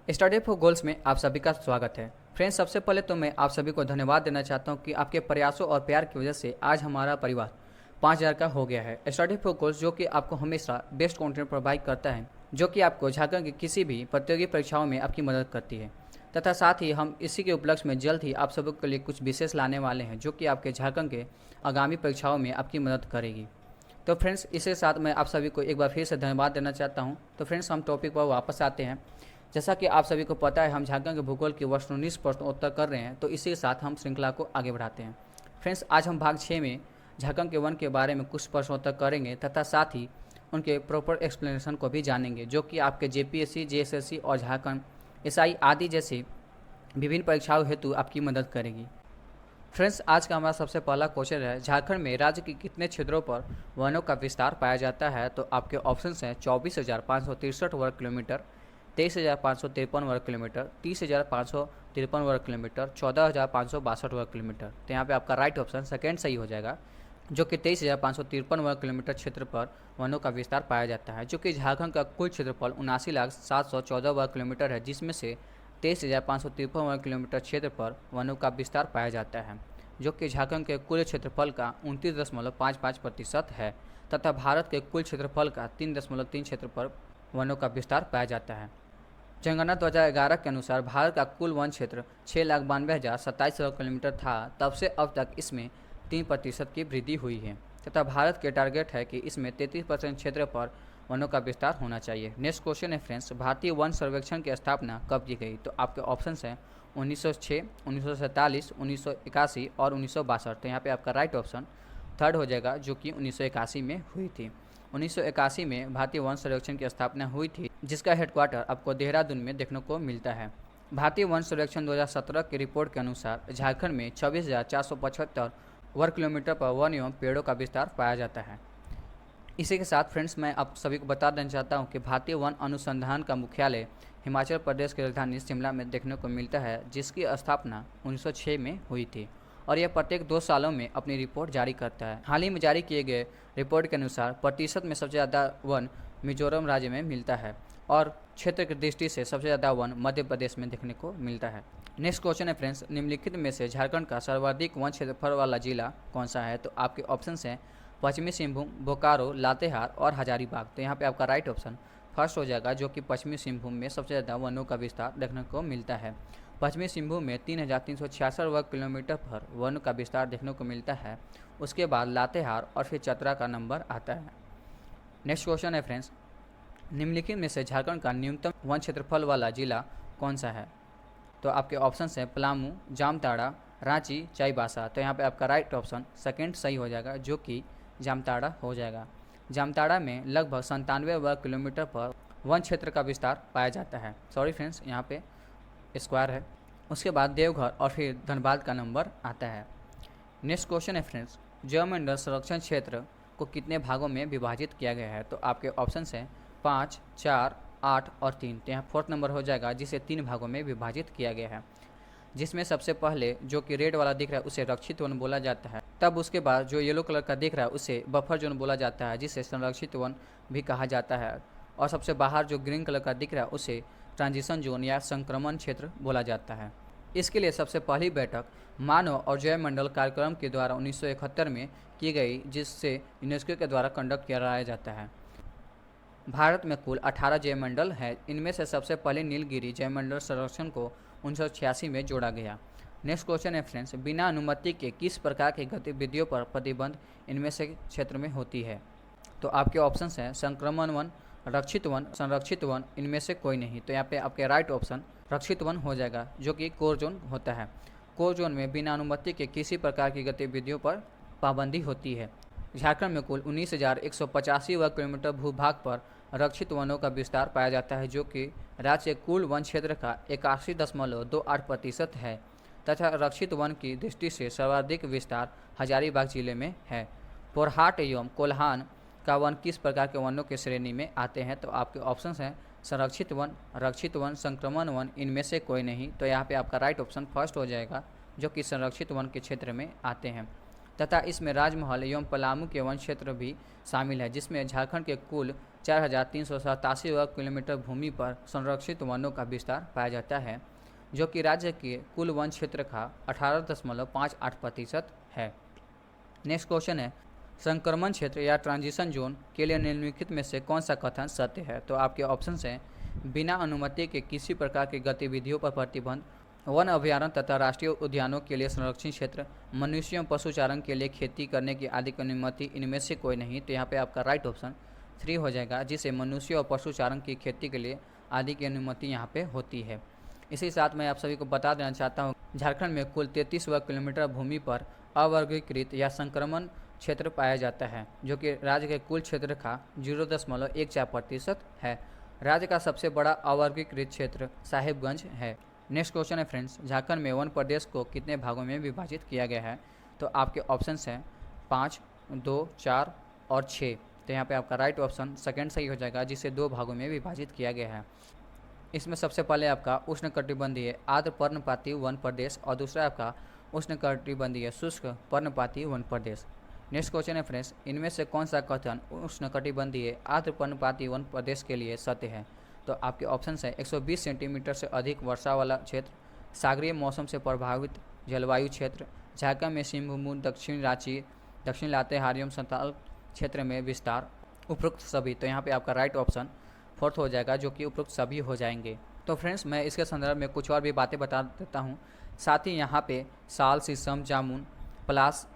Study for goals में आप सभी का स्वागत है। फ्रेंड्स, सबसे पहले तो मैं आप सभी को धन्यवाद देना चाहता हूं कि आपके प्रयासों और प्यार की वजह से आज हमारा परिवार 5000 का हो गया है। स्टडी फॉर गोल्स जो कि आपको हमेशा बेस्ट कंटेंट प्रोवाइड करता है, जो कि आपको झारखंड की किसी भी प्रतियोगी परीक्षाओं में आपकी मदद करती है। तथा साथ ही हम इसी के उपलक्ष्य में जल्द ही आप सभी के लिए कुछ विशेष लाने वाले हैं, जो कि आपके झारखंड के आगामी परीक्षाओं में आपकी मदद करेगी। तो फ्रेंड्स, इसके साथ मैं आप सभी को एक बार फिर से धन्यवाद देना चाहता हूं। तो फ्रेंड्स, हम टॉपिक पर वापस आते हैं। जैसा कि आप सभी को पता है, हम झारखंड के भूगोल की वर्ष 19 प्रश्नोत्तर कर रहे हैं, तो इसी के साथ हम श्रृंखला को आगे बढ़ाते हैं। फ्रेंड्स, आज हम भाग 6 में झारखंड के वन के बारे में कुछ प्रश्नोत्तर करेंगे तथा साथ ही उनके प्रॉपर एक्सप्लेनेशन को भी जानेंगे, जो कि आपके जेपीएससी, जेएसएससी और झारखंड एसआई आदि जैसे विभिन्न परीक्षाओं हेतु आपकी मदद करेगी। फ्रेंड्स, आज का हमारा सबसे पहला क्वेश्चन है, झारखंड में राज्य के कितने क्षेत्रों पर वनों का विस्तार पाया जाता है? तो आपके ऑप्शंस हैं 24,563 वर्ग किलोमीटर, 23,553 वर्ग किलोमीटर, 30,553 वर्ग किलोमीटर, 14,562 वर्ग किलोमीटर। तो यहाँ पे आपका राइट ऑप्शन सेकेंड सही हो जाएगा, जो कि 23,553 वर्ग किलोमीटर क्षेत्र पर वनों का विस्तार पाया जाता है, जो कि झारखंड का कुल क्षेत्रफल 79,714 वर्ग किलोमीटर है, जिसमें से 23,553 वर्ग किलोमीटर क्षेत्र पर वनों का विस्तार पाया जाता है, जो कि झारखंड के कुल क्षेत्रफल का 29.55% है तथा भारत के कुल क्षेत्रफल का 3.3 क्षेत्र पर वनों का विस्तार पाया जाता है। जनगणना 2011 के अनुसार भारत का कुल वन क्षेत्र 6,92,027 वर्ग किलोमीटर था। तब से अब तक इसमें 3% की वृद्धि हुई है तथा भारत के टारगेट है कि इसमें 33% क्षेत्र पर वनों का विस्तार होना चाहिए। नेक्स्ट क्वेश्चन है फ्रेंड्स, भारतीय वन सर्वेक्षण की स्थापना कब की गई? तो आपके ऑप्शंस हैं 1906, 1947, 1981 और 1962। तो यहाँ पे आपका राइट ऑप्शन थर्ड हो जाएगा, जो कि 1981 में हुई थी। 1981 में भारतीय वन सर्वेक्षण की स्थापना हुई थी, जिसका हेडक्वार्टर आपको देहरादून में देखने को मिलता है। भारतीय वन सर्वेक्षण 2017 की रिपोर्ट के अनुसार झारखंड में 26,475 वर्ग किलोमीटर पर वन एवं पेड़ों का विस्तार पाया जाता है। इसी के साथ फ्रेंड्स, मैं आप सभी को बता देना चाहता हूं कि भारतीय वन अनुसंधान का मुख्यालय हिमाचल प्रदेश की राजधानी शिमला में देखने को मिलता है, जिसकी स्थापना 1906 में हुई थी और यह प्रत्येक 2 सालों में अपनी रिपोर्ट जारी करता है। हाल ही में जारी किए गए रिपोर्ट के अनुसार प्रतिशत में सबसे ज़्यादा वन मिजोरम राज्य में मिलता है और क्षेत्र की दृष्टि से सबसे ज़्यादा वन मध्य प्रदेश में देखने को मिलता है। नेक्स्ट क्वेश्चन है फ्रेंड्स, निम्नलिखित में से झारखंड का सर्वाधिक वन क्षेत्रफल वाला जिला कौन सा है? तो आपके ऑप्शंस हैं पश्चिमी सिंहभूम, बोकारो, लातेहार और हजारीबाग। तो यहाँ पे आपका राइट ऑप्शन फर्स्ट हो जाएगा, जो कि पश्चिमी सिंहभूम में सबसे ज़्यादा वनों का विस्तार देखने को मिलता है। पश्चिमी सिंहभूम में 3,366 वर्ग किलोमीटर पर वन का विस्तार देखने को मिलता है। उसके बाद लातेहार और फिर चतरा का नंबर आता है। नेक्स्ट क्वेश्चन है फ्रेंड्स, निम्नलिखित में से झारखंड का न्यूनतम वन क्षेत्रफल वाला जिला कौन सा है? तो आपके ऑप्शंस हैं पलामू, जामताड़ा, रांची, चाईबासा। तो यहाँ पे आपका राइट ऑप्शन सेकेंड सही हो जाएगा, जो कि जामताड़ा हो जाएगा। जामताड़ा में लगभग 97 वर्ग किलोमीटर पर वन क्षेत्र का विस्तार पाया जाता है। सॉरी फ्रेंड्स, यहाँ पे स्क्वायर है। उसके बाद देवघर और फिर धनबाद का नंबर आता है। नेक्स्ट क्वेश्चन है फ्रेंड्स, जैवमंडल संरक्षण क्षेत्र को कितने भागों में विभाजित किया गया है? तो आपके ऑप्शंस हैं 5, 4, 8 और 3। तो यहाँ फोर्थ नंबर हो जाएगा, जिसे 3 भागों में विभाजित किया गया है, जिसमें सबसे पहले जो कि रेड वाला दिख रहा है उसे रक्षित वन बोला जाता है। तब उसके बाद जो येलो कलर का दिख रहा है उसे बफर जोन बोला जाता है, जिसे संरक्षित वन भी कहा जाता है। और सबसे बाहर जो ग्रीन कलर का दिख रहा है उसे ट्रांजिशन जोन या संक्रमण क्षेत्र बोला जाता है। इसके लिए सबसे पहली बैठक मानव और जैवमंडल कार्यक्रम के द्वारा 1971 में की गई, जिससे यूनेस्को के द्वारा कंडक्ट कराया जाता है। भारत में कुल 18 जैवमंडल है। इनमें से सबसे पहले नीलगिरी जैवमंडल संरक्षण को 1986 में जोड़ा गया। नेक्स्ट क्वेश्चन है फ्रेंड्स, बिना अनुमति के किस प्रकार की गतिविधियों पर प्रतिबंध इनमें से क्षेत्र में होती है? तो आपके ऑप्शंस हैं संक्रमण वन, रक्षित वन, संरक्षित वन, इनमें से कोई नहीं। तो यहाँ पे आपके राइट ऑप्शन रक्षित वन हो जाएगा, जो कि कोर जोन होता है। कोर जोन में बिना अनुमति के किसी प्रकार की गतिविधियों पर पाबंदी होती है। झारखंड में कुल 19,185 वर्ग किलोमीटर भूभाग पर रक्षित वनों का विस्तार पाया जाता है, जो कि राज्य के कुल वन क्षेत्र का 81.28% है तथा रक्षित वन की दृष्टि से सर्वाधिक विस्तार हजारीबाग जिले में है। पोरहाट एवं कोल्हान का वन किस प्रकार के वनों की श्रेणी में आते हैं? तो आपके ऑप्शंस हैं संरक्षित वन, रक्षित वन, संक्रमण वन, इनमें से कोई नहीं। तो यहाँ पे आपका राइट ऑप्शन फर्स्ट हो जाएगा, जो कि संरक्षित वन के क्षेत्र में आते हैं। तथा इसमें राजमहल एवं पलामू के वन क्षेत्र भी शामिल है, जिसमें झारखंड के कुल 4,387 वर्ग किलोमीटर भूमि पर संरक्षित वनों का विस्तार पाया जाता है, जो कि राज्य के कुल वन क्षेत्र का 18.58% है। नेक्स्ट क्वेश्चन है, संक्रमण क्षेत्र या ट्रांजिशन जोन के लिए निम्नलिखित में से कौन सा कथन सत्य है? तो आपके ऑप्शन हैं, बिना अनुमति के किसी प्रकार की गतिविधियों पर प्रतिबंध, वन अभ्यारण्य तथा राष्ट्रीय उद्यानों के लिए संरक्षित क्षेत्र, मनुष्य एवं पशुचारण के लिए खेती करने की आदि की अनुमति, इनमें से कोई नहीं। तो यहाँ पे आपका राइट ऑप्शन 3 हो जाएगा, जिसे मनुष्य और पशुचारण की खेती के लिए आदि की अनुमति यहाँ पे होती है। इसी साथ मैं आप सभी को बता देना चाहता हूँ, झारखंड में कुल 33 वर्ग किलोमीटर भूमि पर अवर्गीकृत या संक्रमण क्षेत्र पाया जाता है, जो कि राज्य के कुल क्षेत्र का 0.14% है। राज्य का सबसे बड़ा अवर्गीकृत क्षेत्र साहिबगंज है। नेक्स्ट क्वेश्चन है फ्रेंड्स, झारखंड में वन प्रदेश को कितने भागों में विभाजित किया गया है? तो आपके ऑप्शंस हैं 5, 2, 4 और 6। तो यहाँ पे आपका राइट ऑप्शन सेकंड सही हो जाएगा, जिसे 2 भागों में विभाजित किया गया है। इसमें सबसे पहले आपका उष्णकटिबंधीय आर्द्र पर्णपाती वन प्रदेश और दूसरा आपका उष्णकटिबंधीय शुष्क पर्णपाती वन प्रदेश। नेक्स्ट क्वेश्चन है फ्रेंड्स, इनमें से कौन सा कथन उष्णकटिबंधीय आर्द्र पर्णपाती वन प्रदेश के लिए सत्य है? तो आपके ऑप्शन है 120 सेंटीमीटर से अधिक वर्षा वाला क्षेत्र, सागरीय मौसम से प्रभावित जलवायु क्षेत्र, झारखंड में सिंहभूम, दक्षिण रांची, दक्षिण लातेहारियम संताल क्षेत्र में विस्तार, उपरोक्त सभी। तो यहाँ पे आपका राइट ऑप्शन 4th हो जाएगा, जो कि उपरोक्त सभी हो जाएंगे। तो फ्रेंड्स, मैं इसके संदर्भ में कुछ और भी बातें बता देता हूँ। साथ ही यहाँ पे साल, शीशम, जामुन, पलास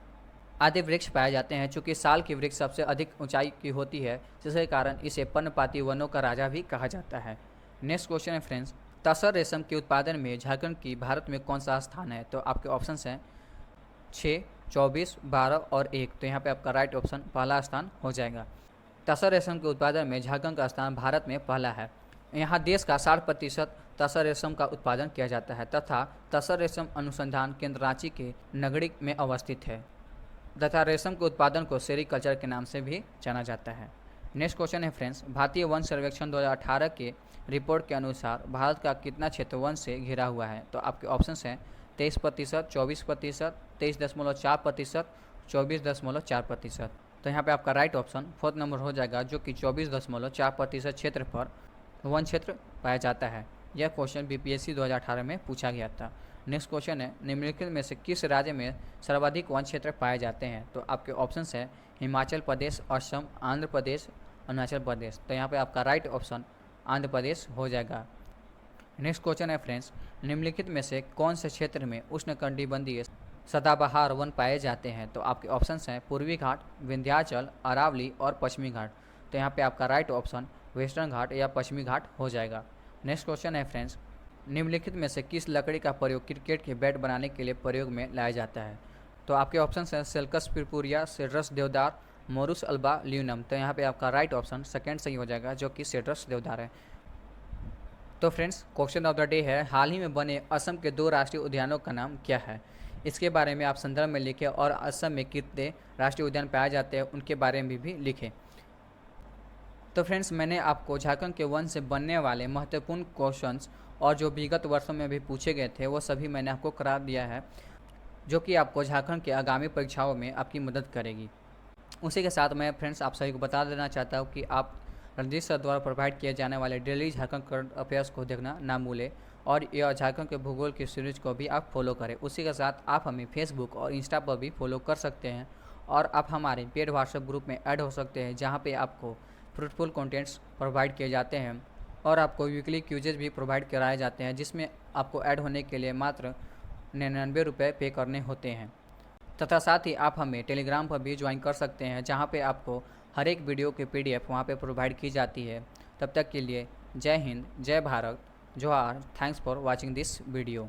आदि वृक्ष पाए जाते हैं। चूँकि साल की वृक्ष सबसे अधिक ऊंचाई की होती है, जिसके कारण इसे पर्णपाती वनों का राजा भी कहा जाता है। नेक्स्ट क्वेश्चन है फ्रेंड्स, तसर रेशम के उत्पादन में झारखंड की भारत में कौन सा स्थान है? तो आपके ऑप्शन हैं 6, 24, 12 और 1। तो यहाँ पे आपका राइट ऑप्शन पहला स्थान हो जाएगा। तसर रेशम के उत्पादन में झारखंड का स्थान भारत में पहला है। यहाँ देश का 60% तसर रेशम का उत्पादन किया जाता है तथा तसर रेशम अनुसंधान केंद्र रांची के नगड़ी में अवस्थित है तथा रेशम के उत्पादन को सेरीकल्चर के नाम से भी जाना जाता है। नेक्स्ट क्वेश्चन है फ्रेंड्स, भारतीय वन सर्वेक्षण 2018 के रिपोर्ट के अनुसार भारत का कितना क्षेत्र वन से घिरा हुआ है? तो आपके ऑप्शंस हैं 23%, 24%, 23.4%, 24.4%। तो यहाँ पे आपका राइट ऑप्शन 4th नंबर हो जाएगा, जो कि 24.4% क्षेत्र पर वन क्षेत्र पाया जाता है। यह क्वेश्चन बीपीएससी 2018 में पूछा गया था। नेक्स्ट क्वेश्चन है, निम्नलिखित में से किस राज्य में सर्वाधिक वन क्षेत्र पाए जाते हैं? तो आपके ऑप्शंस हैं हिमाचल प्रदेश, असम, आंध्र प्रदेश, अरुणाचल प्रदेश। तो यहाँ पे आपका राइट ऑप्शन आंध्र प्रदेश हो जाएगा। नेक्स्ट क्वेश्चन है फ्रेंड्स, निम्नलिखित में से कौन से क्षेत्र में उष्णकटिबंधीय सदाबहार वन पाए जाते हैं? तो आपके ऑप्शंस हैं पूर्वी घाट, विंध्याचल, अरावली और पश्चिमी घाट। तो यहाँ पे आपका राइट ऑप्शन वेस्टर्न घाट या पश्चिमी घाट हो जाएगा। नेक्स्ट क्वेश्चन है फ्रेंड्स, निम्नलिखित में से किस लकड़ी का प्रयोग क्रिकेट के बैट बनाने के लिए प्रयोग में लाया जाता है? तो आपके ऑप्शंस हैं सेल्कस पिरपुरिया, सेड्रस देवदार, मोरुस अल्बा ल्यूनम। तो यहाँ पे आपका राइट ऑप्शन सेकंड सही हो जाएगा, जो कि सेड्रस देवदार है। तो friends, question of the day है, हाल ही में बने असम के 2 राष्ट्रीय उद्यानों का नाम क्या है? इसके बारे में आप संदर्भ में लिखें और असम में कितने राष्ट्रीय उद्यान पाए जाते हैं उनके बारे में भी लिखें। तो फ्रेंड्स, मैंने आपको झारखंड के वन से बनने वाले महत्वपूर्ण क्वेश्चंस और जो विगत वर्षों में भी पूछे गए थे वो सभी मैंने आपको करा दिया है, जो कि आपको झारखंड के आगामी परीक्षाओं में आपकी मदद करेगी। उसी के साथ मैं फ्रेंड्स आप सभी को बता देना चाहता हूँ कि आप रणजीत सर द्वारा प्रोवाइड किए जाने वाले डेली झारखंड करंट अफेयर्स को देखना ना भूलें और यह झारखंड के भूगोल की सीरीज को भी आप फॉलो करें। उसी के साथ आप हमें फेसबुक और इंस्टा पर भी फॉलो कर सकते हैं और आप हमारे पेड व्हाट्सएप ग्रुप में ऐड हो सकते हैं, जहाँ पे आपको फ्रूटफुल कंटेंट्स प्रोवाइड किए जाते हैं और आपको वीकली क्यूजेज भी प्रोवाइड कराए जाते हैं, जिसमें आपको ऐड होने के लिए मात्र 99 रुपये पे करने होते हैं। तथा साथ ही आप हमें टेलीग्राम पर भी ज्वाइन कर सकते हैं, जहाँ पे आपको हर एक वीडियो की PDF वहाँ पे प्रोवाइड की जाती है। तब तक के लिए जय हिंद, जय भारत, जोहार। Thanks for watching this video.